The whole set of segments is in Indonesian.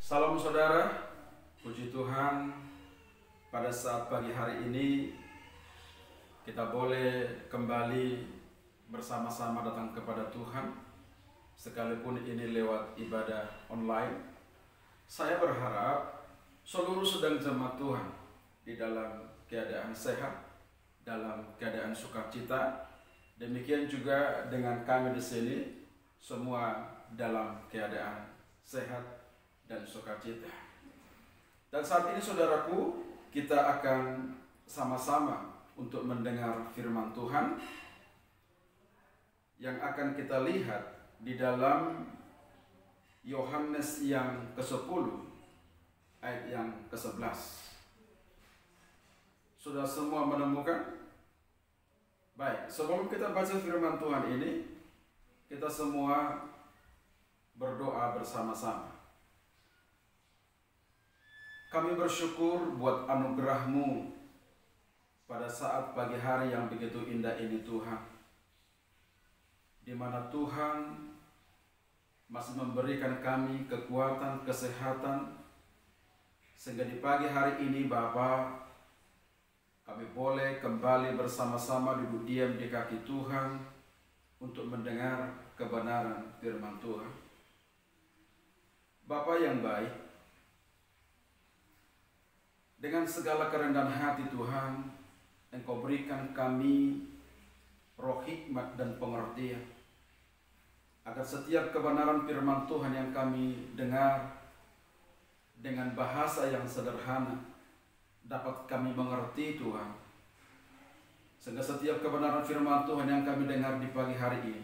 Salam saudara, puji Tuhan, pada saat pagi hari ini kita boleh kembali bersama-sama datang kepada Tuhan, sekalipun ini lewat ibadah online. Saya berharap seluruh sedang jemaat Tuhan di dalam keadaan sehat, dalam keadaan sukacita. Demikian juga dengan kami di sini, semua dalam keadaan sehat dan sukacita. Dan saat ini saudaraku, kita akan sama-sama untuk mendengar firman Tuhan yang akan kita lihat di dalam Yohanes yang ke-10 ayat yang ke-11. Sudah semua menemukan? Baik, sebelum kita baca firman Tuhan ini, kita semua berdoa bersama-sama. Kami bersyukur buat anugerah-Mu pada saat pagi hari yang begitu indah ini Tuhan, di mana Tuhan masih memberikan kami kekuatan, kesehatan, sehingga di pagi hari ini Bapa, kami boleh kembali bersama-sama duduk diam di kaki Tuhan untuk mendengar kebenaran firman Tuhan. Bapa yang baik, dengan segala kerendahan hati Tuhan, Engkau berikan kami roh hikmat dan pengertian, agar setiap kebenaran firman Tuhan yang kami dengar dengan bahasa yang sederhana dapat kami mengerti Tuhan, sehingga setiap kebenaran firman Tuhan yang kami dengar di pagi hari ini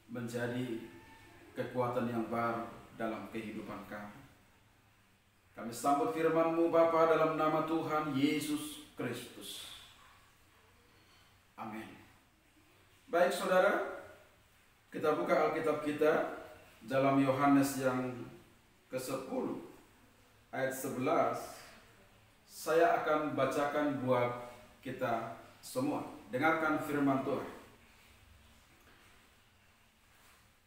menjadi kekuatan yang baru dalam kehidupan kami. Kami sambut firman-Mu Bapa dalam nama Tuhan Yesus Kristus. Amin. Baik saudara, kita buka Alkitab kita dalam Yohanes yang ke-10 ayat 11. Saya akan bacakan buat kita semua. Dengarkan firman Tuhan.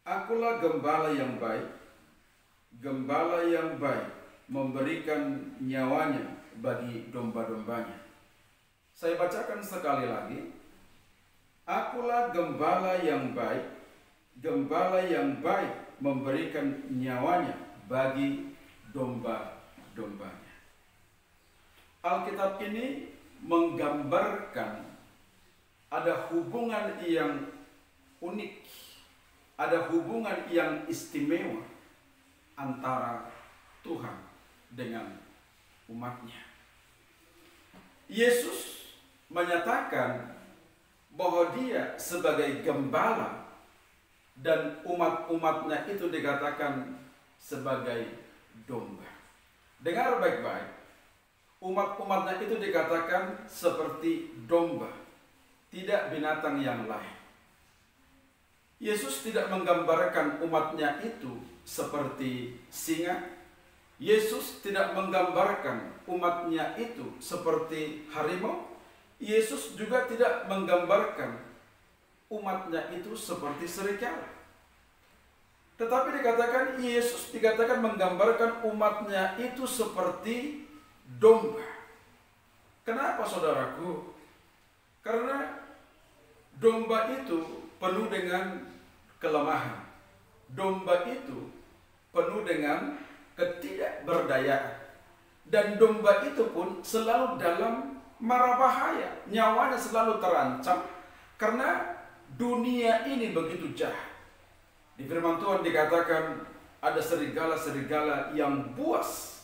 Akulah gembala yang baik. Gembala yang baik memberikan nyawanya bagi domba-dombanya. Saya bacakan sekali lagi. Akulah gembala yang baik. Gembala yang baik memberikan nyawanya bagi domba-dombanya. Alkitab ini menggambarkan ada hubungan yang unik, ada hubungan yang istimewa antara Tuhan dengan umatnya. Yesus menyatakan bahwa Dia sebagai gembala dan umat-umatnya itu dikatakan sebagai domba. Dengar baik-baik, umat-umatnya itu dikatakan seperti domba, tidak binatang yang lain. Yesus tidak menggambarkan umatnya itu seperti singa. Yesus tidak menggambarkan umatnya itu seperti harimau. Yesus juga tidak menggambarkan umatnya itu seperti serigala. Tetapi dikatakan Yesus dikatakan menggambarkan umatnya itu seperti domba. Kenapa saudaraku? Karena domba itu penuh dengan kelemahan. Domba itu penuh dengan ketidakberdayaan. Dan domba itu pun selalu dalam mara bahaya. Nyawanya selalu terancam karena dunia ini begitu jahat. Di firman Tuhan dikatakan ada serigala-serigala yang buas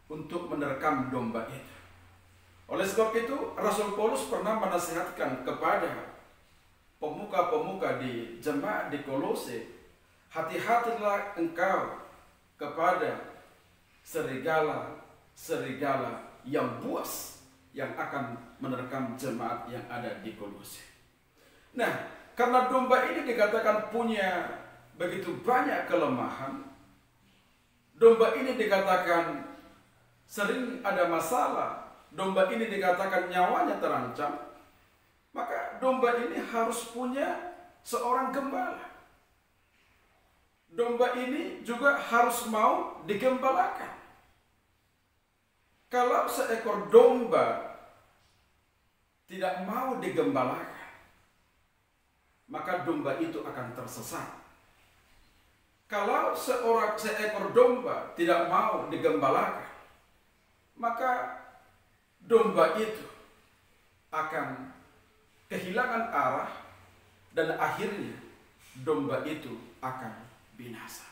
untuk menerkam domba itu. Oleh sebab itu Rasul Paulus pernah menasihatkan kepada pemuka-pemuka di jemaat di Kolose, hati-hatilah engkau kepada serigala-serigala yang buas yang akan menerkam jemaat yang ada di Kolose. Nah, karena domba ini dikatakan punya begitu banyak kelemahan, domba ini dikatakan sering ada masalah, domba ini dikatakan nyawanya terancam, maka domba ini harus punya seorang gembala. domba ini juga harus mau digembalakan. Kalau seekor domba tidak mau digembalakan, maka domba itu akan tersesat. Kalau seekor domba tidak mau digembalakan, maka domba itu akan kehilangan arah dan akhirnya domba itu akan binasa.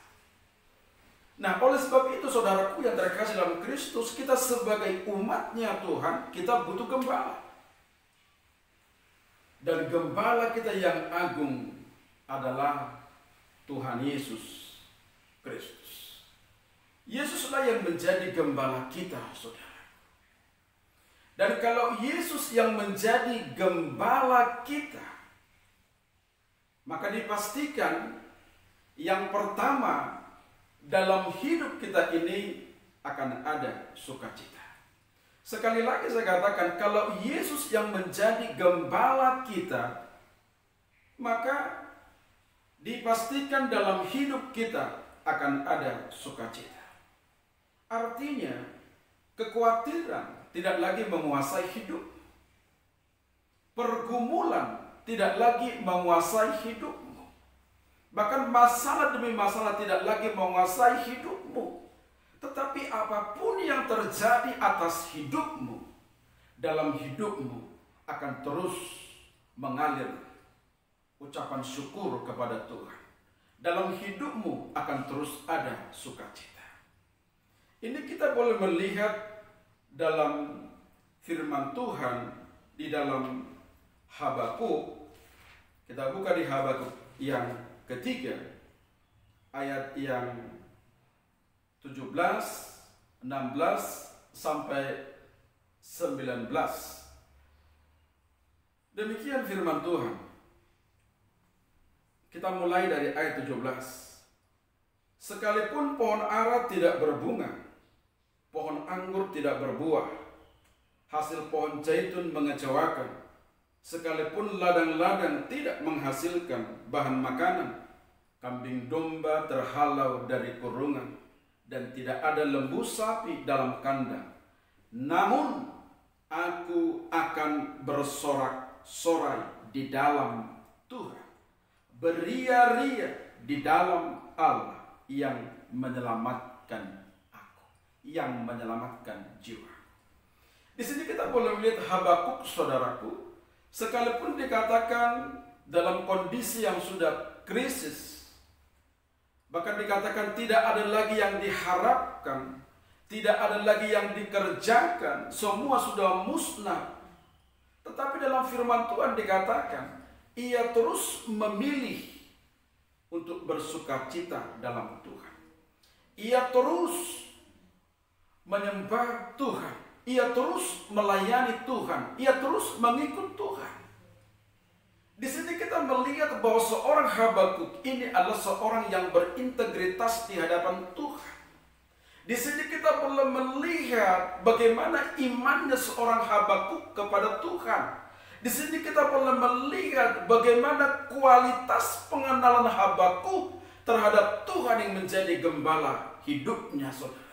Nah, oleh sebab itu saudaraku yang terkasih dalam Kristus, kita sebagai umatnya Tuhan, kita butuh gembala. Dan gembala kita yang agung adalah Tuhan Yesus Kristus. Yesuslah yang menjadi gembala kita, saudara. Dan kalau Yesus yang menjadi gembala kita, maka dipastikan yang pertama dalam hidup kita ini akan ada sukacita. Sekali lagi saya katakan, kalau Yesus yang menjadi gembala kita, maka dipastikan dalam hidup kita akan ada sukacita. Artinya, kekhawatiran tidak lagi menguasai hidup. Pergumulan tidak lagi menguasai hidupmu. Bahkan masalah demi masalah tidak lagi menguasai hidupmu. Tetapi apapun yang terjadi atas hidupmu, dalam hidupmu akan terus mengalir ucapan syukur kepada Tuhan. Dalam hidupmu akan terus ada sukacita. Ini kita boleh melihat dalam firman Tuhan di dalam Habakuk. Kita buka di Habakuk yang ketiga, ayat yang 17, 16 sampai 19. Demikian firman Tuhan. Kita mulai dari ayat 17. Sekalipun pohon ara tidak berbunga, pohon anggur tidak berbuah, hasil pohon zaitun mengecewakan, sekalipun ladang-ladang tidak menghasilkan bahan makanan, kambing domba terhalau dari kurungan, dan tidak ada lembu sapi dalam kandang. Namun aku akan bersorak-sorai di dalam Tuhan, beria-ria di dalam Allah yang menyelamatkan aku, yang menyelamatkan jiwa. Di sini kita boleh melihat Habakuk, saudaraku, sekalipun dikatakan dalam kondisi yang sudah krisis, bahkan dikatakan tidak ada lagi yang diharapkan, tidak ada lagi yang dikerjakan, semua sudah musnah. Tetapi dalam firman Tuhan dikatakan, ia terus memilih untuk bersukacita dalam Tuhan. Ia terus menyembah Tuhan. Ia terus melayani Tuhan. Ia terus mengikut Tuhan. Di sini kita melihat bahwa seorang Habakuk ini adalah seorang yang berintegritas di hadapan Tuhan. Di sini kita perlu melihat bagaimana imannya seorang Habakuk kepada Tuhan. Di sini kita perlu melihat bagaimana kualitas pengenalan Habakuk terhadap Tuhan yang menjadi gembala hidupnya, saudara.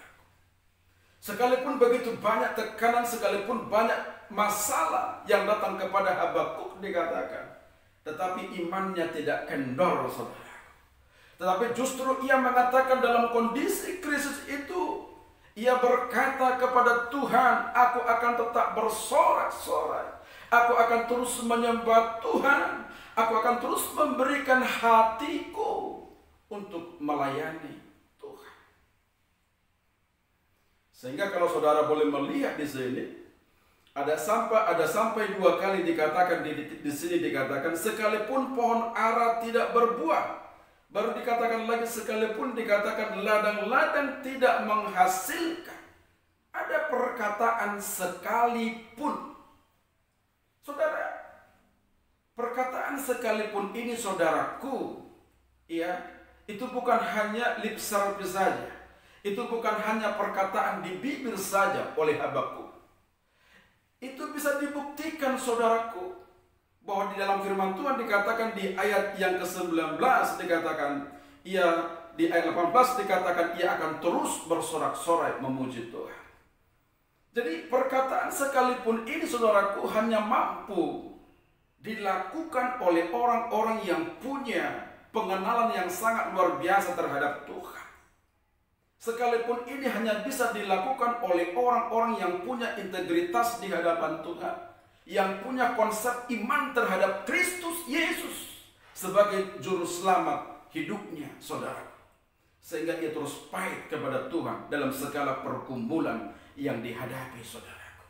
Sekalipun begitu banyak tekanan, sekalipun banyak masalah yang datang kepada Habakuk dikatakan, tetapi imannya tidak kendor, saudara. Tetapi justru ia mengatakan dalam kondisi krisis itu, ia berkata kepada Tuhan, aku akan tetap bersorak-sorai. Aku akan terus menyembah Tuhan. Aku akan terus memberikan hatiku untuk melayani Tuhan. Sehingga kalau saudara boleh melihat di sini, ada sampai 2 kali dikatakan di sini dikatakan, sekalipun pohon ara tidak berbuah. Baru dikatakan lagi, sekalipun dikatakan ladang-ladang tidak menghasilkan. Ada perkataan sekalipun. Saudara, perkataan sekalipun ini, saudaraku, ya, itu bukan hanya lip service saja. Itu bukan hanya perkataan di bibir saja oleh Habakuk. Itu bisa dibuktikan, saudaraku, bahwa di dalam firman Tuhan dikatakan di ayat yang ke-19 dikatakan, ia di ayat 18 dikatakan ia akan terus bersorak-sorai memuji Tuhan. Jadi perkataan sekalipun ini saudaraku hanya mampu dilakukan oleh orang-orang yang punya pengenalan yang sangat luar biasa terhadap Tuhan. Sekalipun ini hanya bisa dilakukan oleh orang-orang yang punya integritas di hadapan Tuhan, yang punya konsep iman terhadap Kristus Yesus sebagai juru selamat hidupnya, saudara. Sehingga ia terus pahit kepada Tuhan dalam segala pergumulan yang dihadapi, saudaraku.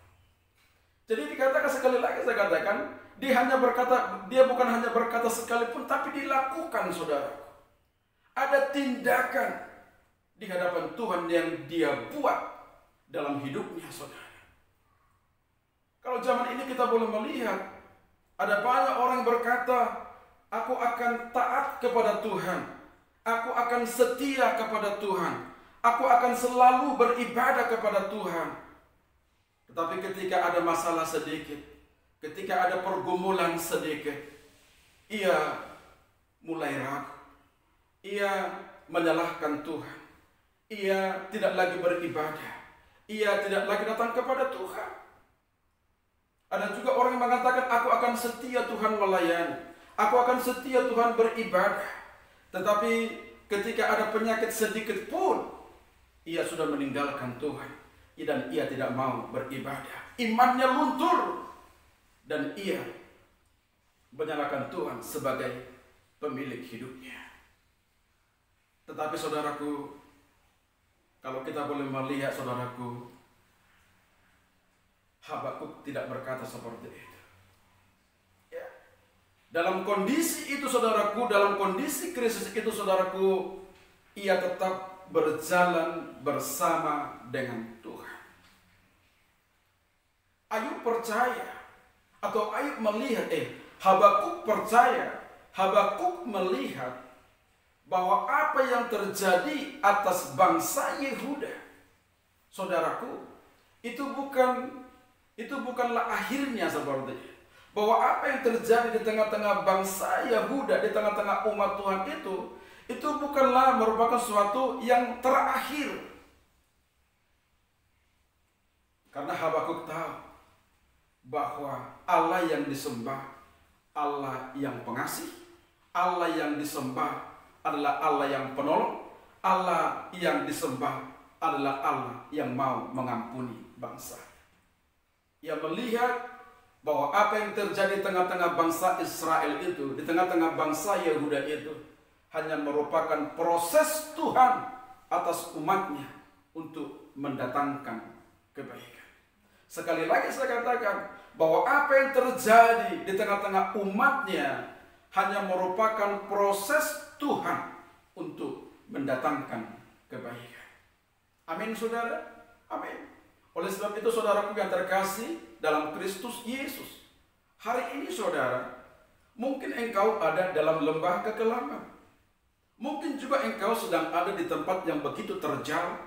Jadi dikatakan sekali lagi, saya katakan, dia bukan hanya berkata sekalipun, tapi dilakukan, saudaraku. Ada tindakan di hadapan Tuhan yang dia buat dalam hidupnya, saudara. Kalau zaman ini kita boleh melihat, ada banyak orang yang berkata, aku akan taat kepada Tuhan, aku akan setia kepada Tuhan, aku akan selalu beribadah kepada Tuhan. Tetapi ketika ada masalah sedikit, ketika ada pergumulan sedikit, ia mulai ragu, ia menyalahkan Tuhan. Ia tidak lagi beribadah. Ia tidak lagi datang kepada Tuhan. Ada juga orang yang mengatakan, aku akan setia Tuhan melayani, aku akan setia Tuhan beribadah. Tetapi ketika ada penyakit sedikit pun, ia sudah meninggalkan Tuhan. Dan ia tidak mau beribadah. Imannya luntur. Dan ia menyalahkan Tuhan sebagai pemilik hidupnya. Tetapi saudaraku, kalau kita boleh melihat, saudaraku, Habakuk tidak berkata seperti itu. Ya. Dalam kondisi itu, saudaraku, dalam kondisi krisis itu, saudaraku, ia tetap berjalan bersama dengan Tuhan. Ayub percaya, atau Ayub melihat, Habakuk percaya, Habakuk melihat bahwa apa yang terjadi atas bangsa Yehuda, saudaraku, itu bukanlah akhirnya seperti itu. Bahwa apa yang terjadi di tengah-tengah bangsa Yehuda, di tengah-tengah umat Tuhan itu bukanlah merupakan sesuatu yang terakhir. Karena Habakuk tahu bahwa Allah yang disembah, Allah yang pengasih, Allah yang disembah adalah Allah yang penolong, Allah yang disembah adalah Allah yang mau mengampuni bangsa. Ia melihat bahwa apa yang terjadi di tengah-tengah bangsa Israel itu, di tengah-tengah bangsa Yehuda itu, hanya merupakan proses Tuhan atas umatnya untuk mendatangkan kebaikan. Sekali lagi saya katakan bahwa apa yang terjadi di tengah-tengah umatnya hanya merupakan proses Tuhan untuk mendatangkan kebaikan. Amin, saudara? Amin. Oleh sebab itu, saudaraku yang terkasih dalam Kristus Yesus, hari ini, saudara, mungkin engkau ada dalam lembah kekelaman. Mungkin juga engkau sedang ada di tempat yang begitu terjal.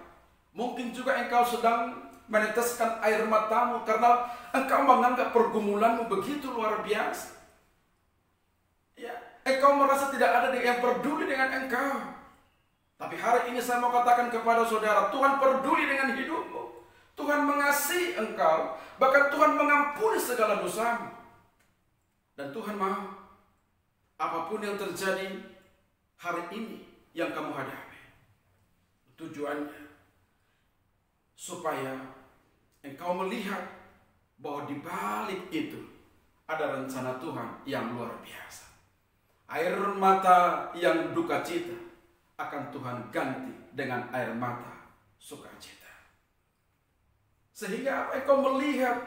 Mungkin juga engkau sedang meneteskan air matamu karena engkau menganggap pergumulanmu begitu luar biasa. Ya, engkau merasa tidak ada yang peduli dengan engkau. Tapi hari ini saya mau katakan kepada saudara, Tuhan peduli dengan hidupmu. Tuhan mengasihi engkau, bahkan Tuhan mengampuni segala dosamu. Dan Tuhan mau apapun yang terjadi hari ini yang kamu hadapi, tujuannya supaya engkau melihat bahwa di balik itu ada rencana Tuhan yang luar biasa. Air mata yang duka cita akan Tuhan ganti dengan air mata sukacita. Sehingga apa, engkau melihat,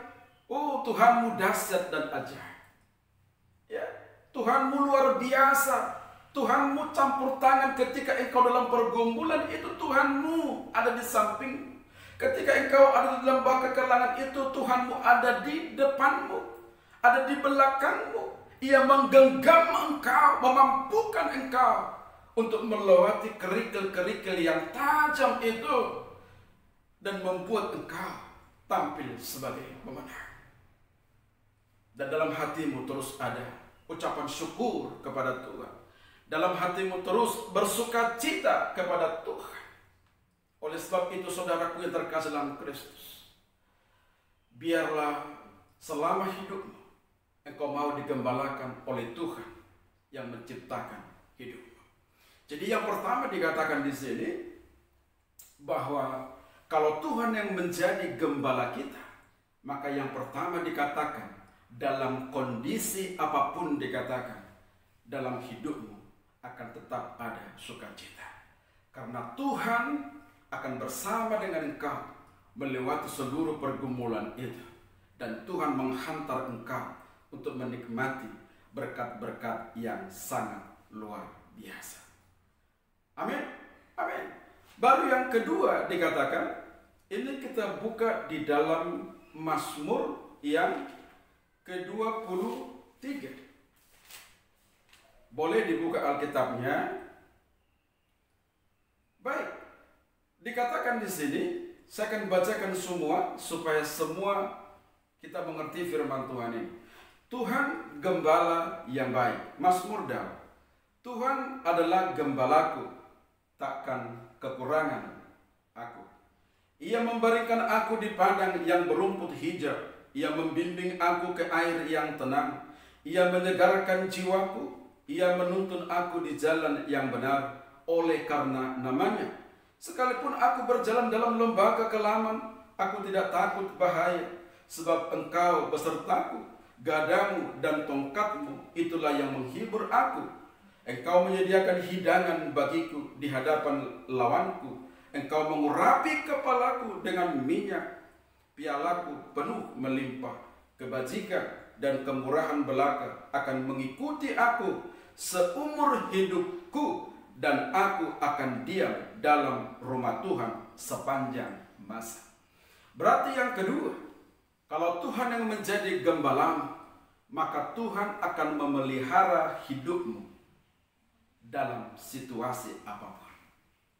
oh, Tuhanmu dahsyat dan ajaib. Ya, Tuhanmu luar biasa. Tuhanmu campur tangan ketika engkau dalam pergumulan itu, Tuhanmu ada di samping. Ketika engkau ada di lembah kekelangan itu, Tuhanmu ada di depanmu, ada di belakangmu. Ia menggenggam engkau, memampukan engkau untuk melewati kerikil-kerikil yang tajam itu dan membuat engkau tampil sebagai pemenang. Dan dalam hatimu terus ada ucapan syukur kepada Tuhan. dalam hatimu terus bersukacita kepada Tuhan. Oleh sebab itu saudaraku yang terkasih dalam Kristus, biarlah selama hidupmu engkau mau digembalakan oleh Tuhan yang menciptakan hidupmu. Jadi yang pertama dikatakan di sini bahwa kalau Tuhan yang menjadi gembala kita, maka yang pertama dikatakan dalam kondisi apapun dikatakan dalam hidupmu akan tetap ada sukacita. Karena Tuhan akan bersama dengan engkau melewati seluruh pergumulan itu. Dan Tuhan menghantar engkau untuk menikmati berkat-berkat yang sangat luar biasa. Amin. Amin. Baru yang kedua dikatakan, ini kita buka di dalam Mazmur yang ke-23. Boleh dibuka Alkitabnya. Baik. Dikatakan di sini, saya akan bacakan semua supaya semua kita mengerti firman Tuhan ini. Tuhan gembala yang baik. Mazmur Daud. Tuhan adalah gembalaku, takkan kekurangan aku. Ia membaringkan aku di padang yang berumput hijau. Ia membimbing aku ke air yang tenang. Ia menyegarkan jiwaku. Ia menuntun aku di jalan yang benar oleh karena namanya. Sekalipun aku berjalan dalam lembah kekelaman, aku tidak takut bahaya. Sebab engkau besertaku, gadamu dan tongkatmu, itulah yang menghibur aku. Engkau menyediakan hidangan bagiku di hadapan lawanku. Engkau mengurapi kepalaku dengan minyak. Pialaku penuh melimpah. Kebajikan dan kemurahan belaka akan mengikuti aku seumur hidupku. Dan aku akan diam dalam rumah Tuhan sepanjang masa. Berarti yang kedua, kalau Tuhan yang menjadi gembalamu, maka Tuhan akan memelihara hidupmu dalam situasi apapun.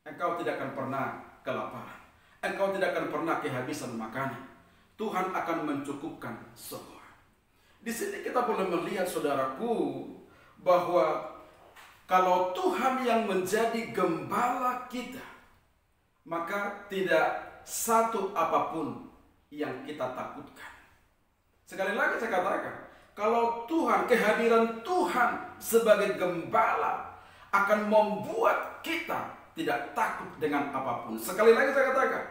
Engkau tidak akan pernah kelaparan. Engkau tidak akan pernah kehabisan makanan. Tuhan akan mencukupkan semua. Di sini kita boleh melihat saudaraku bahwa kalau Tuhan yang menjadi gembala kita, maka tidak satu apapun yang kita takutkan. Sekali lagi saya katakan, kalau Tuhan, kehadiran Tuhan sebagai gembala akan membuat kita tidak takut dengan apapun. Sekali lagi saya katakan,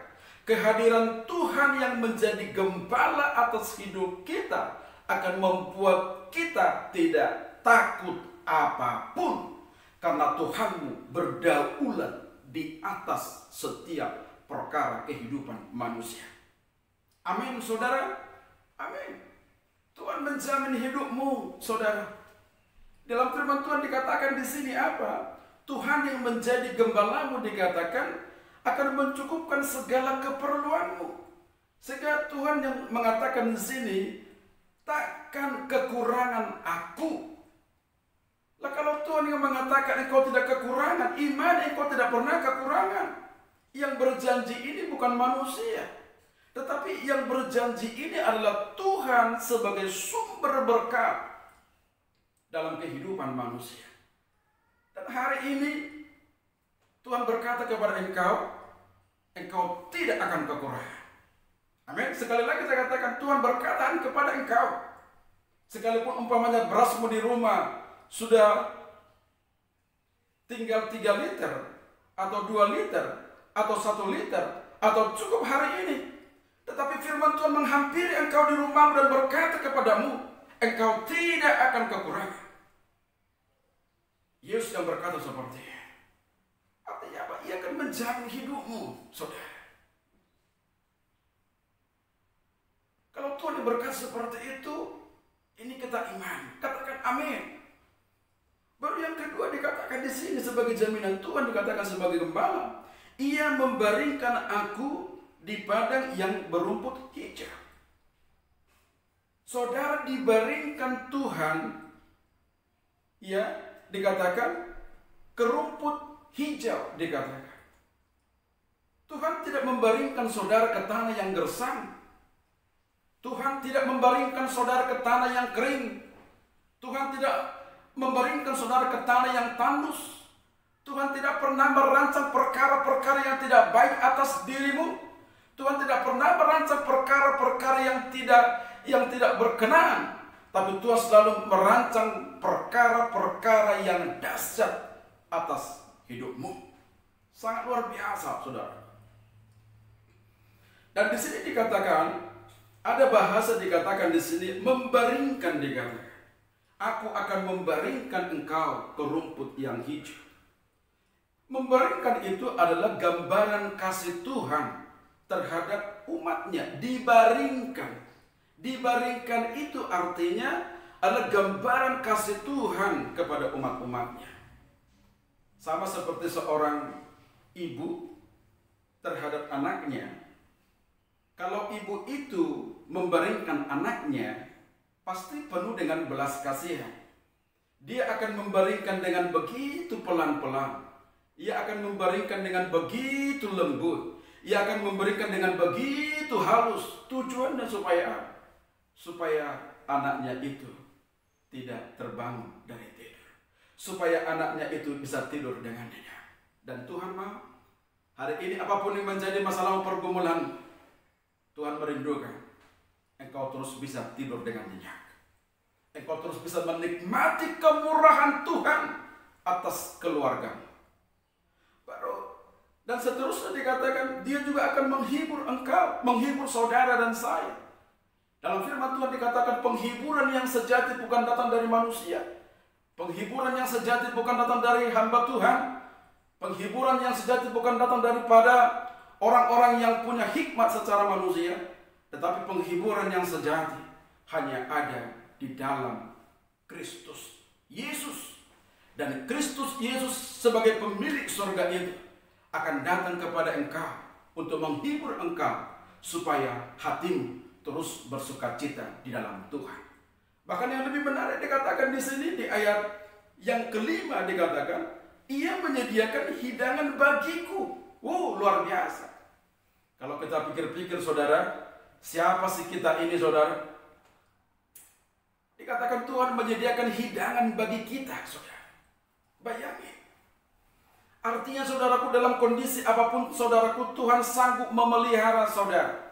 kehadiran Tuhan yang menjadi gembala atas hidup kita akan membuat kita tidak takut apapun. Karena Tuhanmu berdaulat di atas setiap perkara kehidupan manusia. Amin, saudara. Amin. Tuhan menjamin hidupmu, saudara. Dalam firman Tuhan dikatakan di sini apa? Tuhan yang menjadi gembalamu dikatakan akan mencukupkan segala keperluanmu. Sehingga Tuhan yang mengatakan di sini, takkan kekurangan aku. Lah kalau Tuhan yang mengatakan engkau tidak kekurangan, iman engkau tidak pernah kekurangan. Yang berjanji ini bukan manusia, tetapi yang berjanji ini adalah Tuhan sebagai sumber berkat dalam kehidupan manusia. Dan hari ini Tuhan berkata kepada engkau, engkau tidak akan kekurangan. Amin. Sekali lagi saya katakan, Tuhan berkata kepada engkau, sekalipun umpamanya berasmu di rumah sudah tinggal 3 liter atau 2 liter atau 1 liter atau cukup hari ini, tetapi firman Tuhan menghampiri engkau di rumahmu dan berkata kepadamu, engkau tidak akan kekurangan. Yesus yang berkata seperti ini. Artinya apa? Ia akan menjamin hidupmu, saudara. Kalau Tuhan yang berkata seperti itu, ini kita iman. Katakan amin. Baru yang kedua dikatakan di sini sebagai jaminan Tuhan, dikatakan sebagai gembala. Ia membaringkan aku di padang yang berumput hijau. Saudara, dibaringkan Tuhan, ya, dikatakan kerumput hijau dikatakan. Tuhan tidak membaringkan saudara ke tanah yang gersang. Tuhan tidak membaringkan saudara ke tanah yang kering. Tuhan tidak membaringkan saudara ke tanah yang tandus. Tuhan tidak pernah merancang perkara-perkara yang tidak baik atas dirimu. Tuhan tidak pernah merancang perkara-perkara yang tidak berkenan. Tapi Tuhan selalu merancang perkara-perkara yang dahsyat atas hidupmu. Sangat luar biasa, saudara. Dan di sini dikatakan, ada bahasa dikatakan di sini, membaringkan dikatakan. Aku akan membaringkan engkau ke rumput yang hijau. Membaringkan itu adalah gambaran kasih Tuhan terhadap umatnya. Dibaringkan. Dibaringkan itu artinya adalah gambaran kasih Tuhan kepada umat-umatnya. Sama seperti seorang ibu terhadap anaknya. Kalau ibu itu membaringkan anaknya, pasti penuh dengan belas kasihan. Dia akan membaringkan dengan begitu pelan-pelan. Ia akan membaringkan dengan begitu lembut. Ia akan memberikan dengan begitu halus. Tujuannya supaya anaknya itu tidak terbangun dari tidur. Supaya anaknya itu bisa tidur dengan nyenyak. Dan Tuhan mau hari ini apapun yang menjadi masalah pergumulan, Tuhan merindukan engkau terus bisa tidur dengan nyenyak. Engkau terus bisa menikmati kemurahan Tuhan atas keluargamu. Dan seterusnya dikatakan dia juga akan menghibur engkau, menghibur saudara dan saya. Dalam firman Tuhan dikatakan penghiburan yang sejati bukan datang dari manusia. Penghiburan yang sejati bukan datang dari hamba Tuhan. Penghiburan yang sejati bukan datang daripada orang-orang yang punya hikmat secara manusia. Tetapi penghiburan yang sejati hanya ada di dalam Kristus Yesus. Dan Kristus Yesus sebagai pemilik surga itu akan datang kepada engkau untuk menghibur engkau supaya hatimu terus bersuka cita di dalam Tuhan. Bahkan yang lebih menarik dikatakan di sini di ayat yang kelima dikatakan, ia menyediakan hidangan bagiku. Luar biasa. Kalau kita pikir-pikir saudara, siapa sih kita ini saudara? Dikatakan Tuhan menyediakan hidangan bagi kita saudara. Bayangin. Artinya saudaraku dalam kondisi apapun saudaraku, Tuhan sanggup memelihara saudara.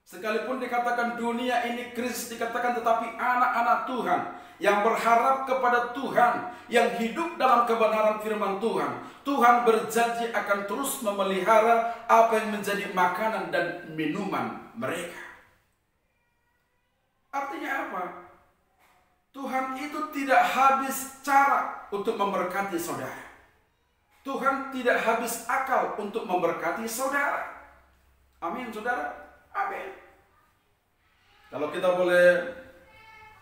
Sekalipun dikatakan dunia ini krisis dikatakan, tetapi anak-anak Tuhan yang berharap kepada Tuhan, yang hidup dalam kebenaran firman Tuhan, Tuhan berjanji akan terus memelihara apa yang menjadi makanan dan minuman mereka. Artinya apa? Tuhan itu tidak habis cara untuk memberkati saudara. Tuhan tidak habis akal untuk memberkati saudara. Amin saudara. Amin. Kalau kita boleh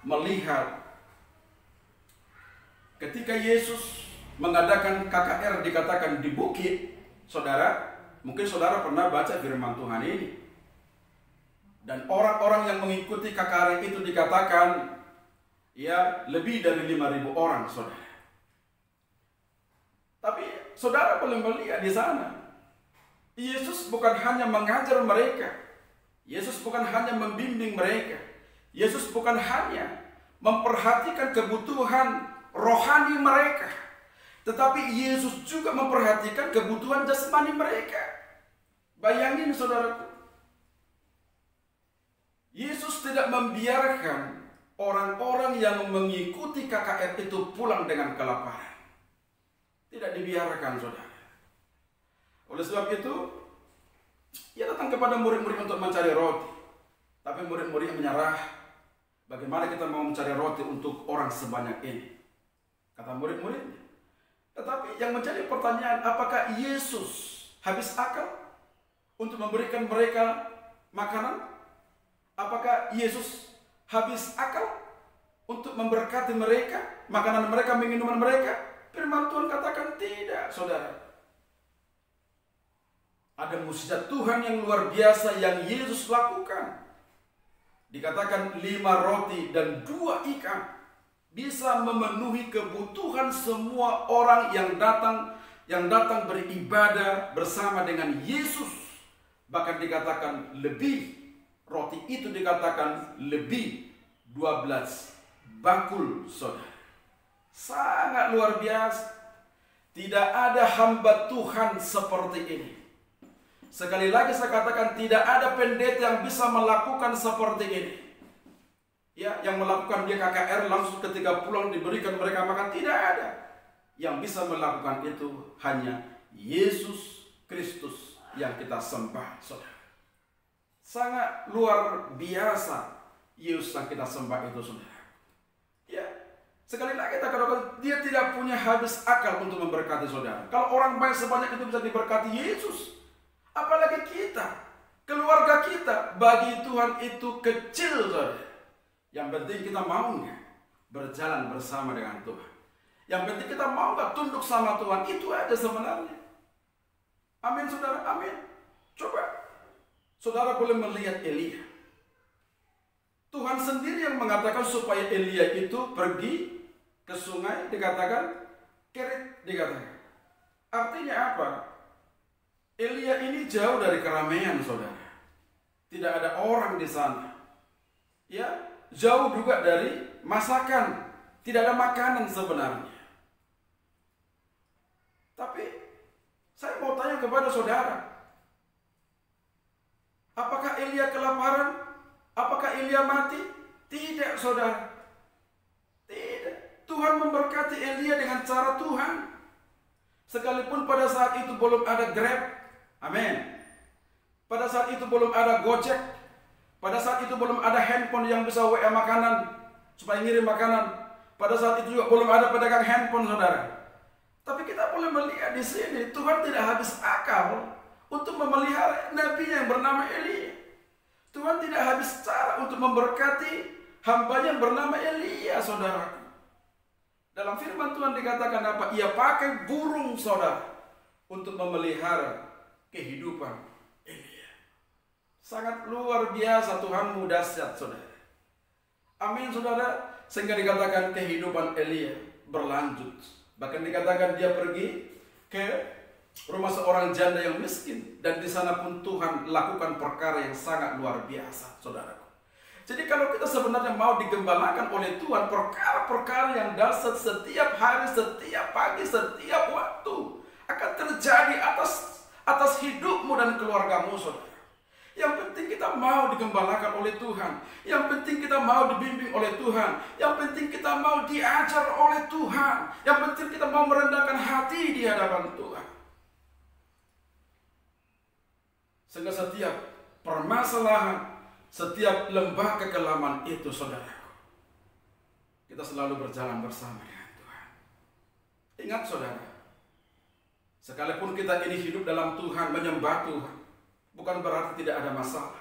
melihat ketika Yesus mengadakan KKR dikatakan di bukit, saudara, mungkin saudara pernah baca firman Tuhan ini. Dan orang-orang yang mengikuti KKR itu dikatakan ya lebih dari 5.000 orang, saudara. Tapi saudara boleh melihat di sana, Yesus bukan hanya mengajar mereka. Yesus bukan hanya membimbing mereka. Yesus bukan hanya memperhatikan kebutuhan rohani mereka. Tetapi Yesus juga memperhatikan kebutuhan jasmani mereka. Bayangin saudaraku. Yesus tidak membiarkan orang-orang yang mengikuti KKR itu pulang dengan kelaparan. Tidak dibiarkan saudara. Oleh sebab itu, ia datang kepada murid-murid untuk mencari roti. Tapi murid-murid menyerah. Bagaimana kita mau mencari roti untuk orang sebanyak ini? Kata murid-muridnya. Tetapi yang menjadi pertanyaan, apakah Yesus habis akal untuk memberikan mereka makanan? Apakah Yesus habis akal untuk memberkati mereka, makanan mereka, minuman mereka? Firman Tuhan katakan tidak, saudara. Ada mukjizat Tuhan yang luar biasa yang Yesus lakukan. Dikatakan 5 roti dan 2 ikan bisa memenuhi kebutuhan semua orang yang datang beribadah bersama dengan Yesus. Bahkan dikatakan lebih, roti itu dikatakan lebih 12 bakul saudara. Sangat luar biasa. Tidak ada hamba Tuhan seperti ini. Sekali lagi saya katakan, tidak ada pendeta yang bisa melakukan seperti ini. Ya, yang melakukan dia KKR langsung ketika pulang diberikan mereka makan, tidak ada. Yang bisa melakukan itu hanya Yesus Kristus yang kita sembah, saudara. Sangat luar biasa Yesus yang kita sembah itu, saudara. Ya, sekali lagi kita katakan, dia tidak punya habis akal untuk memberkati saudara. Kalau orang baik sebanyak itu bisa diberkati Yesus, apalagi kita, keluarga kita. Bagi Tuhan itu kecil, saudara. Yang penting kita mau nggak berjalan bersama dengan Tuhan. Yang penting kita mau nggak tunduk sama Tuhan. Itu aja sebenarnya. Amin, saudara, amin. Coba saudara boleh melihat Elia. Tuhan sendiri yang mengatakan supaya Elia itu pergi ke sungai, dikatakan Kerit, dikatakan. Artinya apa? Elia ini jauh dari keramaian, saudara. Tidak ada orang di sana. Ya, jauh juga dari masakan. Tidak ada makanan sebenarnya. Tapi saya mau tanya kepada saudara, apakah Elia kelaparan? Apakah Elia mati? Tidak, saudara. Tidak. Tuhan memberkati Elia dengan cara Tuhan. Sekalipun pada saat itu belum ada Grab. Amin. Pada saat itu belum ada Gojek. Pada saat itu belum ada handphone yang bisa WA makanan supaya ngirim makanan. Pada saat itu juga belum ada pedagang handphone, saudara. Tapi kita boleh melihat di sini Tuhan tidak habis akal untuk memelihara nabi yang bernama Elia. Tuhan tidak habis cara untuk memberkati hambanya yang bernama Elia, saudara. Dalam firman Tuhan dikatakan apa? Ia pakai burung, saudara, untuk memelihara kehidupan Elia. Sangat luar biasa, Tuhanmu dahsyat, saudara. Amin, saudara. Sehingga dikatakan kehidupan Elia berlanjut. Bahkan dikatakan dia pergi ke rumah seorang janda yang miskin. Dan di sana pun Tuhan lakukan perkara yang sangat luar biasa, saudaraku. Jadi kalau kita sebenarnya mau digembalakan oleh Tuhan, perkara-perkara yang dahsyat setiap hari, setiap pagi, setiap waktu akan terjadi atas hidupmu dan keluargamu, saudara. Yang penting kita mau digembalakan oleh Tuhan. Yang penting kita mau dibimbing oleh Tuhan. Yang penting kita mau diajar oleh Tuhan. Yang penting kita mau merendahkan hati di hadapan Tuhan. Sehingga setiap permasalahan, setiap lembah kekelaman itu, saudara, kita selalu berjalan bersama dengan Tuhan. Ingat, saudara, sekalipun kita ini hidup dalam Tuhan, menyembah Tuhan, bukan berarti tidak ada masalah.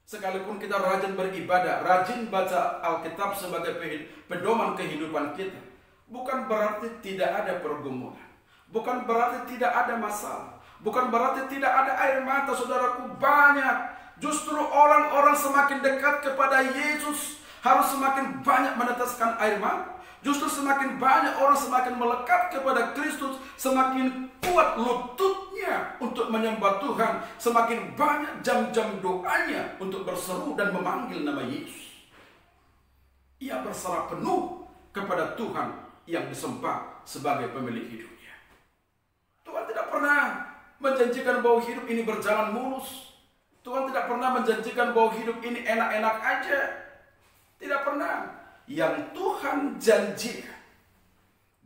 Sekalipun kita rajin beribadah, rajin baca Alkitab sebagai pedoman kehidupan kita, bukan berarti tidak ada pergumulan. Bukan berarti tidak ada masalah. Bukan berarti tidak ada air mata, saudaraku, banyak. Justru orang-orang semakin dekat kepada Yesus harus semakin banyak meneteskan air mata. Justru semakin banyak orang semakin melekat kepada Kristus, semakin kuat lututnya untuk menyembah Tuhan, semakin banyak jam-jam doanya untuk berseru dan memanggil nama Yesus. Ia berserah penuh kepada Tuhan yang disembah sebagai pemilik hidupnya. Tuhan tidak pernah menjanjikan bahwa hidup ini berjalan mulus. Tuhan tidak pernah menjanjikan bahwa hidup ini enak-enak aja. Tidak pernah. Yang Tuhan janjikan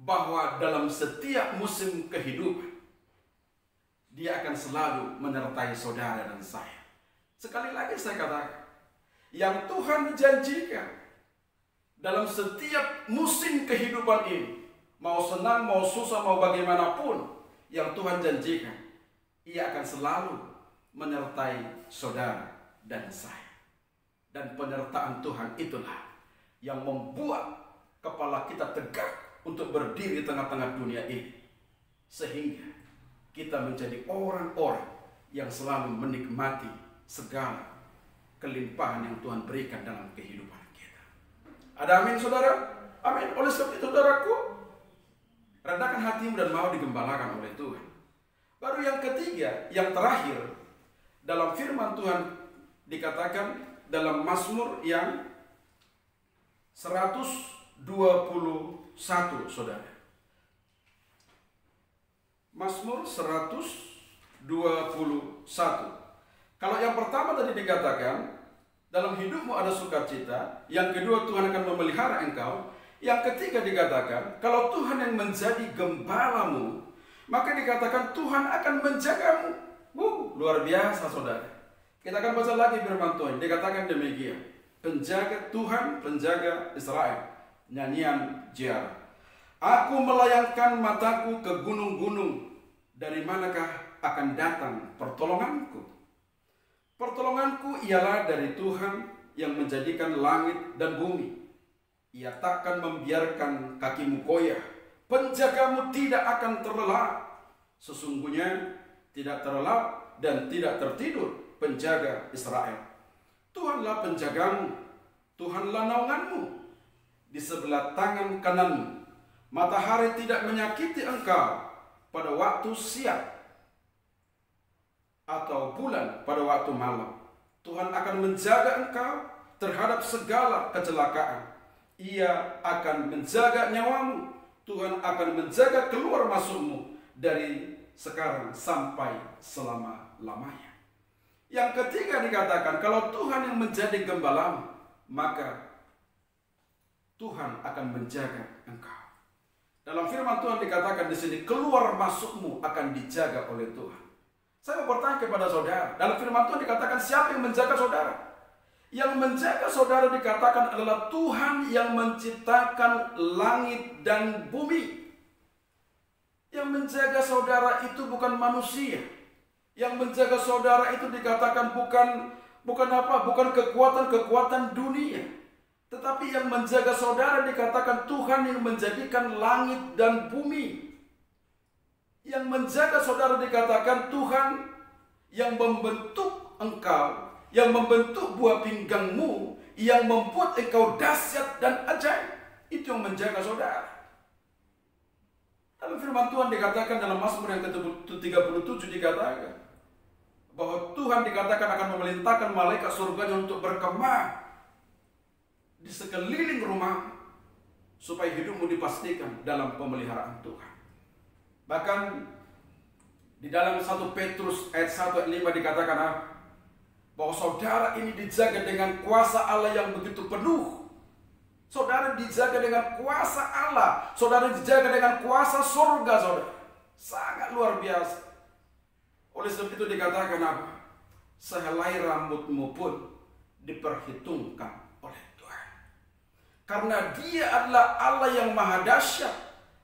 bahwa dalam setiap musim kehidupan Dia akan selalu menyertai saudara dan saya. Sekali lagi saya katakan, yang Tuhan janjikan dalam setiap musim kehidupan ini, mau senang, mau susah, mau bagaimanapun, yang Tuhan janjikan, Ia akan selalu menyertai saudara dan saya. Dan penyertaan Tuhan itulah yang membuat kepala kita tegak untuk berdiri di tengah-tengah dunia ini. Sehingga kita menjadi orang-orang yang selalu menikmati segala kelimpahan yang Tuhan berikan dalam kehidupan kita. Ada amin, saudara? Amin. Oleh sebab itu, saudaraku, rendahkan hatimu dan mau digembalakan oleh Tuhan. Baru yang ketiga, yang terakhir, dalam firman Tuhan dikatakan dalam Mazmur yang 119 saudara. Mazmur 121. Kalau yang pertama tadi dikatakan, dalam hidupmu ada sukacita. Yang kedua, Tuhan akan memelihara engkau. Yang ketiga dikatakan, kalau Tuhan yang menjadi gembalamu, maka dikatakan Tuhan akan menjagamu. Luar biasa saudara. Kita akan baca lagi firman Tuhan. Dikatakan demikian. Penjaga Tuhan, penjaga Israel. Nyanyian Jiar. Aku melayangkan mataku ke gunung-gunung. Dari manakah akan datang pertolonganku? Pertolonganku ialah dari Tuhan yang menjadikan langit dan bumi. Ia takkan membiarkan kakimu goyah. Penjagamu tidak akan terlelap. Sesungguhnya tidak terlelap dan tidak tertidur penjaga Israel. Tuhanlah penjagamu, Tuhanlah naunganmu. Di sebelah tangan kananmu, matahari tidak menyakiti engkau pada waktu siang, atau bulan pada waktu malam. Tuhan akan menjaga engkau terhadap segala kecelakaan. Ia akan menjaga nyawamu. Tuhan akan menjaga keluar masukmu dari sekarang sampai selama-lamanya. Yang ketiga dikatakan, kalau Tuhan yang menjadi gembalamu, maka Tuhan akan menjaga engkau. Dalam firman Tuhan dikatakan di sini, keluar masukmu akan dijaga oleh Tuhan. Saya mau bertanya kepada saudara, dalam firman Tuhan dikatakan siapa yang menjaga saudara? Yang menjaga saudara dikatakan adalah Tuhan yang menciptakan langit dan bumi. Yang menjaga saudara itu bukan manusia. Yang menjaga saudara itu dikatakan bukan kekuatan-kekuatan dunia. Tetapi yang menjaga saudara dikatakan Tuhan yang menjadikan langit dan bumi. Yang menjaga saudara dikatakan Tuhan yang membentuk engkau, yang membentuk buah pinggangmu, yang membuat engkau dahsyat dan ajaib. Itu yang menjaga saudara. Dalam firman Tuhan dikatakan dalam Mazmur yang ke-37 dikatakan bahwa Tuhan dikatakan akan memerintahkan malaikat surganya untuk berkemah di sekeliling rumah supaya hidupmu dipastikan dalam pemeliharaan Tuhan. Bahkan di dalam 1 Petrus ayat 1 ayat 5 dikatakan apa? Bahwa saudara ini dijaga dengan kuasa Allah yang begitu penuh. Saudara dijaga dengan kuasa Allah. Saudara dijaga dengan kuasa surga, saudara. Sangat luar biasa. Oleh sebab itu dikatakan apa? Sehelai rambutmu pun diperhitungkan oleh Tuhan. Karena Dia adalah Allah yang maha dahsyat.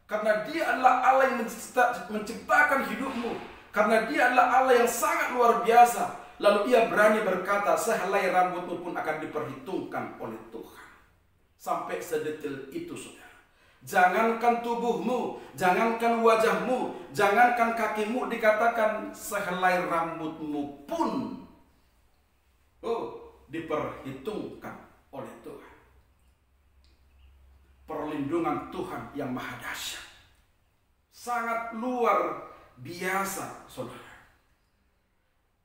Karena Dia adalah Allah yang menciptakan hidupmu. Karena Dia adalah Allah yang sangat luar biasa. Lalu Ia berani berkata, sehelai rambutmu pun akan diperhitungkan oleh Tuhan. Sampai sedetail itu, saudara. Jangankan tubuhmu, jangankan wajahmu, jangankan kakimu, dikatakan sehelai rambutmu pun diperhitungkan oleh Tuhan. Perlindungan Tuhan yang maha dahsyat, sangat luar biasa, saudara.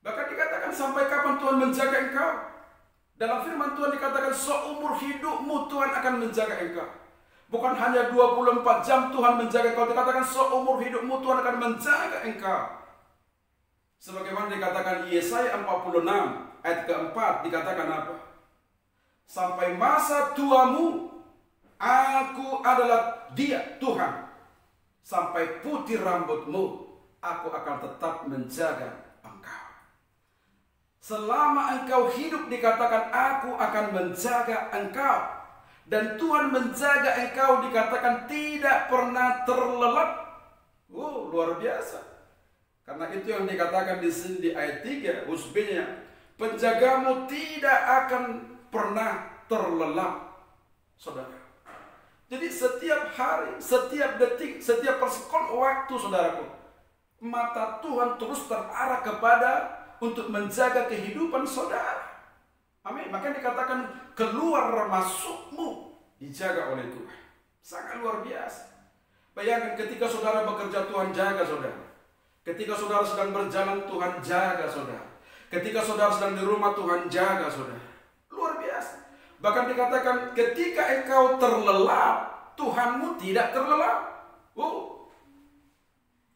Bahkan dikatakan sampai kapan Tuhan menjaga engkau? Dalam firman Tuhan dikatakan seumur hidupmu Tuhan akan menjaga engkau. Bukan hanya 24 jam Tuhan menjaga engkau, dikatakan seumur hidupmu Tuhan akan menjaga engkau. Sebagaimana dikatakan Yesaya 46 ayat keempat dikatakan apa? Sampai masa tuamu Aku adalah Dia, Tuhan. Sampai putih rambutmu, Aku akan tetap menjaga engkau. Selama engkau hidup dikatakan Aku akan menjaga engkau. Dan Tuhan menjaga engkau dikatakan tidak pernah terlelap. Luar biasa. Karena itu yang dikatakan di sini di ayat 3 husbenya, penjagamu tidak akan pernah terlelap, saudara. Jadi setiap hari, setiap detik, setiap persekon waktu, saudaraku, mata Tuhan terus terarah kepada untuk menjaga kehidupan saudara. Amin. Makanya dikatakan keluar masukmu dijaga oleh Tuhan. Sangat luar biasa. Bayangkan ketika saudara bekerja, Tuhan jaga saudara. Ketika saudara sedang berjalan, Tuhan jaga saudara. Ketika saudara sedang di rumah, Tuhan jaga saudara. Luar biasa. Bahkan dikatakan ketika engkau terlelap, Tuhanmu tidak terlelap.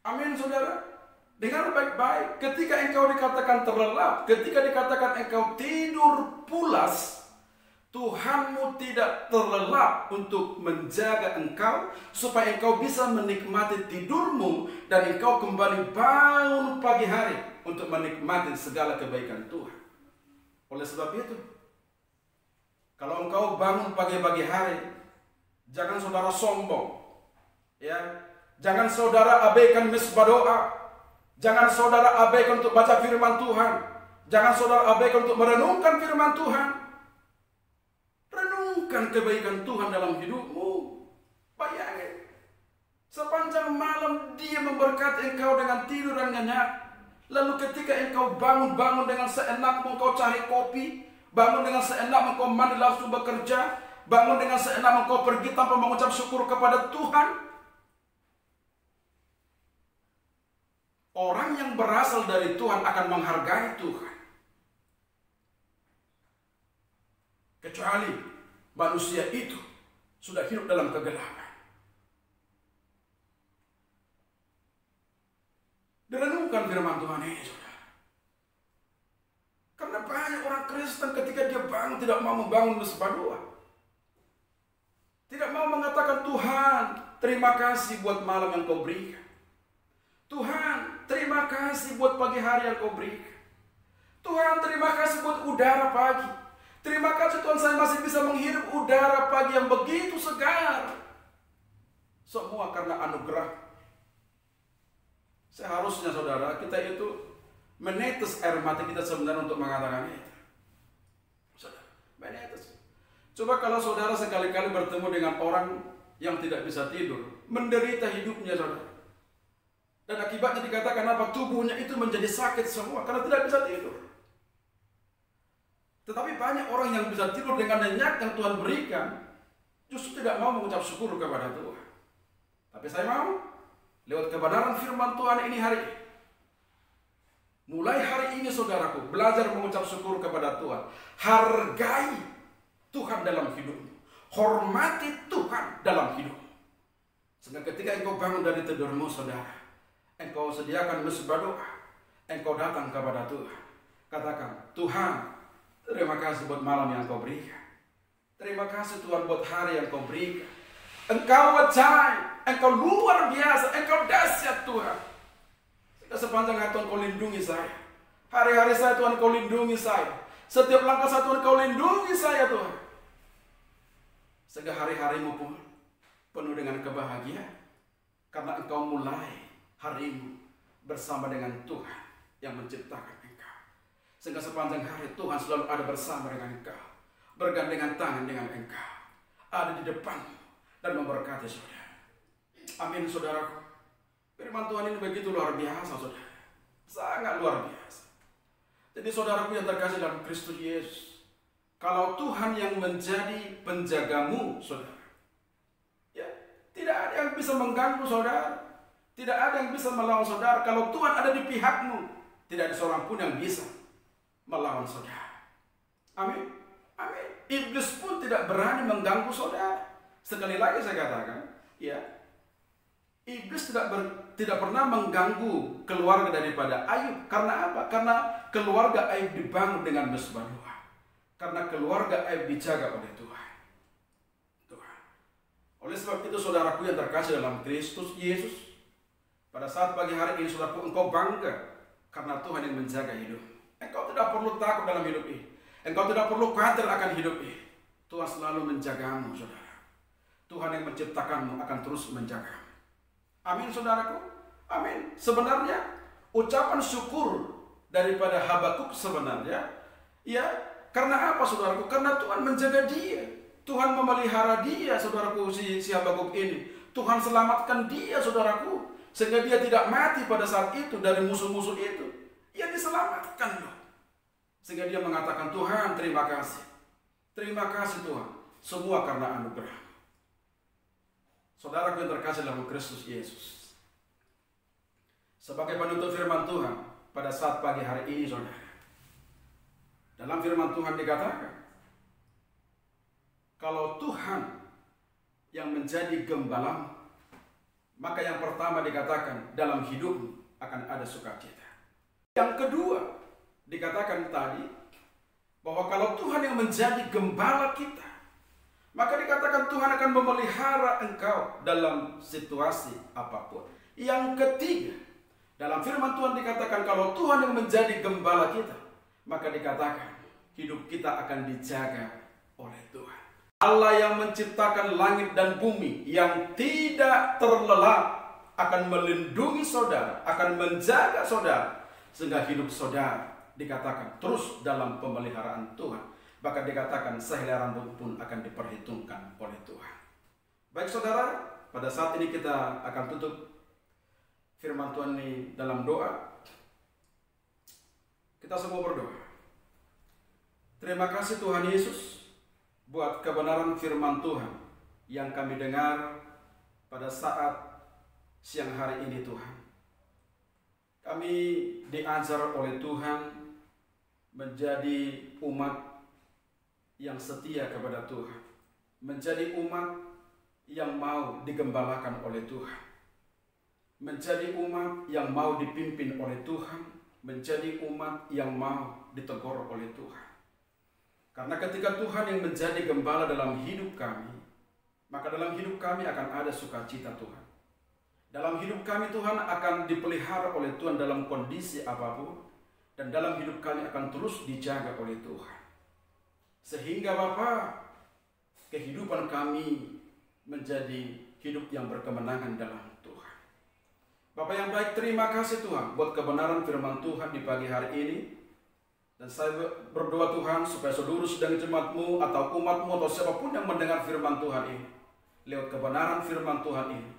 Amin saudara. Dengar baik-baik, ketika engkau dikatakan terlelap, ketika dikatakan engkau tidur pulas, Tuhanmu tidak terlelap untuk menjaga engkau supaya engkau bisa menikmati tidurmu dan engkau kembali bangun pagi hari untuk menikmati segala kebaikan Tuhan. Oleh sebab itu, kalau engkau bangun pagi-pagi hari, jangan saudara sombong, ya. Jangan saudara abaikan misbah doa. Jangan saudara abaikan untuk baca firman Tuhan. Jangan saudara abaikan untuk merenungkan firman Tuhan. Renungkan kebaikan Tuhan dalam hidupmu. Bayangin, sepanjang malam Dia memberkati engkau dengan tidur yang nyenyak. Lalu ketika engkau bangun dengan seenakmu engkau cari kopi, bangun dengan seenakmu engkau mandi langsung bekerja, bangun dengan seenakmu engkau pergi tanpa mengucap syukur kepada Tuhan. Orang yang berasal dari Tuhan akan menghargai Tuhan. Kecuali manusia itu sudah hidup dalam kegelapan. Direnungkan firman Tuhan ini, saudara. Karena banyak orang Kristen ketika dia bangun tidak mau membangun mesbah doa. Tidak mau mengatakan, Tuhan, terima kasih buat malam yang kau berikan. Tuhan, terima kasih buat pagi hari yang kau berikan. Tuhan, terima kasih buat udara pagi. Terima kasih Tuhan, saya masih bisa menghirup udara pagi yang begitu segar. Semua karena anugerah. Seharusnya saudara, kita itu menetes air mata kita sebenarnya untuk mengatakan itu. Saudara, menetes. Coba kalau saudara sekali-kali bertemu dengan orang yang tidak bisa tidur, menderita hidupnya saudara. Dan akibatnya dikatakan apa? Tubuhnya itu menjadi sakit semua karena tidak bisa tidur. Tetapi banyak orang yang bisa tidur dengan nyenyak yang Tuhan berikan, justru tidak mau mengucap syukur kepada Tuhan. Tapi saya mau, lewat kebenaran firman Tuhan ini hari ini, mulai hari ini saudaraku, belajar mengucap syukur kepada Tuhan. Hargai Tuhan dalam hidupmu. Hormati Tuhan dalam hidupmu. Sehingga ketika engkau bangun dari tidurmu saudara, engkau sediakan mesbah doa, engkau datang kepada Tuhan. Katakan, Tuhan, terima kasih buat malam yang kau berikan. Terima kasih Tuhan buat hari yang kau berikan. Engkau ajaib, engkau luar biasa, engkau dahsyat Tuhan. Sepanjang hari Tuhan kau lindungi saya. Hari-hari saya Tuhan kau lindungi saya. Setiap langkah saya Tuhan kau lindungi saya Tuhan. Sehingga hari-harimu pun penuh dengan kebahagiaan. Karena engkau mulai harimu bersama dengan Tuhan yang menciptakan engkau. Sehingga sepanjang hari Tuhan selalu ada bersama dengan engkau. Bergandengan tangan dengan engkau. Ada di depanmu dan memberkati saudara. Amin saudaraku. Firman Tuhan ini begitu luar biasa saudara. Sangat luar biasa. Jadi saudaraku yang terkasih dalam Kristus Yesus, kalau Tuhan yang menjadi penjagamu saudara, ya tidak ada yang bisa mengganggu saudara. Tidak ada yang bisa melawan saudara. Kalau Tuhan ada di pihakmu, tidak ada seorang pun yang bisa melawan saudara. Amin. Amin. Iblis pun tidak berani mengganggu saudara. Sekali lagi saya katakan, ya, iblis tidak pernah mengganggu keluarga daripada Ayub. Karena apa? Karena keluarga Ayub dibangun dengan mesbah doa. Karena keluarga Ayub dijaga oleh Tuhan. Oleh sebab itu saudaraku yang terkasih dalam Kristus Yesus, pada saat pagi hari ini saudaraku, engkau bangga karena Tuhan yang menjaga hidup. Engkau tidak perlu takut dalam hidup ini. Engkau tidak perlu khawatir akan hidup ini. Tuhan selalu menjagamu saudara. Tuhan yang menciptakanmu akan terus menjagamu. Amin saudaraku. Amin. Sebenarnya ucapan syukur daripada Habakuk sebenarnya, ya, karena apa saudaraku? Karena Tuhan menjaga dia. Tuhan memelihara dia saudaraku, si Habakuk ini. Tuhan selamatkan dia saudaraku. Sehingga dia tidak mati pada saat itu dari musuh-musuh itu. Ia diselamatkan loh. Sehingga dia mengatakan, Tuhan terima kasih. Terima kasih Tuhan. Semua karena anugerah. Saudara yang terkasih dalam Kristus Yesus. Sebagai penutup firman Tuhan pada saat pagi hari ini saudara. Dalam firman Tuhan dikatakan, kalau Tuhan yang menjadi gembala, maka yang pertama dikatakan dalam hidupmu akan ada sukacita. Yang kedua dikatakan tadi bahwa kalau Tuhan yang menjadi gembala kita, maka dikatakan Tuhan akan memelihara engkau dalam situasi apapun. Yang ketiga, dalam firman Tuhan dikatakan kalau Tuhan yang menjadi gembala kita, maka dikatakan hidup kita akan dijaga oleh Tuhan. Allah yang menciptakan langit dan bumi yang tidak terlelap akan melindungi saudara, akan menjaga saudara, sehingga hidup saudara dikatakan terus dalam pemeliharaan Tuhan. Bahkan dikatakan sehelai rambut pun akan diperhitungkan oleh Tuhan. Baik saudara, pada saat ini kita akan tutup firman Tuhan ini dalam doa. Kita semua berdoa. Terima kasih Tuhan Yesus buat kebenaran firman Tuhan yang kami dengar pada saat siang hari ini Tuhan. Kami diajar oleh Tuhan menjadi umat yang setia kepada Tuhan, menjadi umat yang mau digembalakan oleh Tuhan, menjadi umat yang mau dipimpin oleh Tuhan, menjadi umat yang mau ditegur oleh Tuhan. Karena ketika Tuhan yang menjadi gembala dalam hidup kami, maka dalam hidup kami akan ada sukacita Tuhan. Dalam hidup kami Tuhan akan dipelihara oleh Tuhan dalam kondisi apapun, dan dalam hidup kami akan terus dijaga oleh Tuhan. Sehingga Bapa, kehidupan kami menjadi hidup yang berkemenangan dalam Tuhan. Bapa yang baik, terima kasih Tuhan buat kebenaran firman Tuhan di pagi hari ini. Dan saya berdoa Tuhan supaya seluruh sedang jemaat-Mu atau umat-Mu atau siapapun yang mendengar firman Tuhan ini, lewat kebenaran firman Tuhan ini,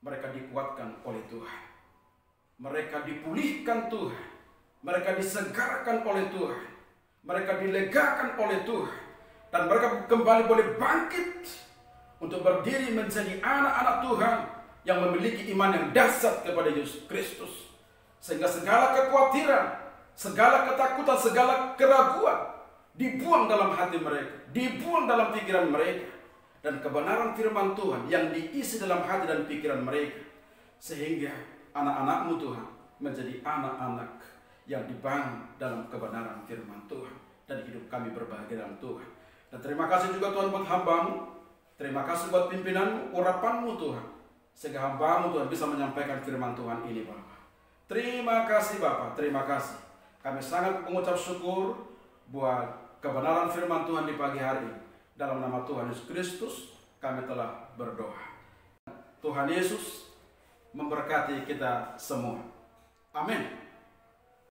mereka dikuatkan oleh Tuhan. Mereka dipulihkan Tuhan. Mereka disegarkan oleh Tuhan. Mereka dilegakan oleh Tuhan. Dan mereka kembali boleh bangkit untuk berdiri menjadi anak-anak Tuhan yang memiliki iman yang dasar kepada Yesus Kristus. Sehingga segala kekhawatiran, segala ketakutan, segala keraguan dibuang dalam hati mereka, dibuang dalam pikiran mereka. Dan kebenaran firman Tuhan yang diisi dalam hati dan pikiran mereka. Sehingga anak-anak-Mu Tuhan menjadi anak-anak yang dibangun dalam kebenaran firman Tuhan. Dan hidup kami berbahagia dalam Tuhan. Dan terima kasih juga Tuhan buat hamba-Mu. Terima kasih buat pimpinan-Mu, urapan-Mu Tuhan. Sehingga hamba-Mu Tuhan bisa menyampaikan firman Tuhan ini Bapak. Terima kasih Bapak, terima kasih. Kami sangat mengucap syukur buat kebenaran firman Tuhan di pagi hari ini. Dalam nama Tuhan Yesus Kristus kami telah berdoa. Tuhan Yesus memberkati kita semua. Amin.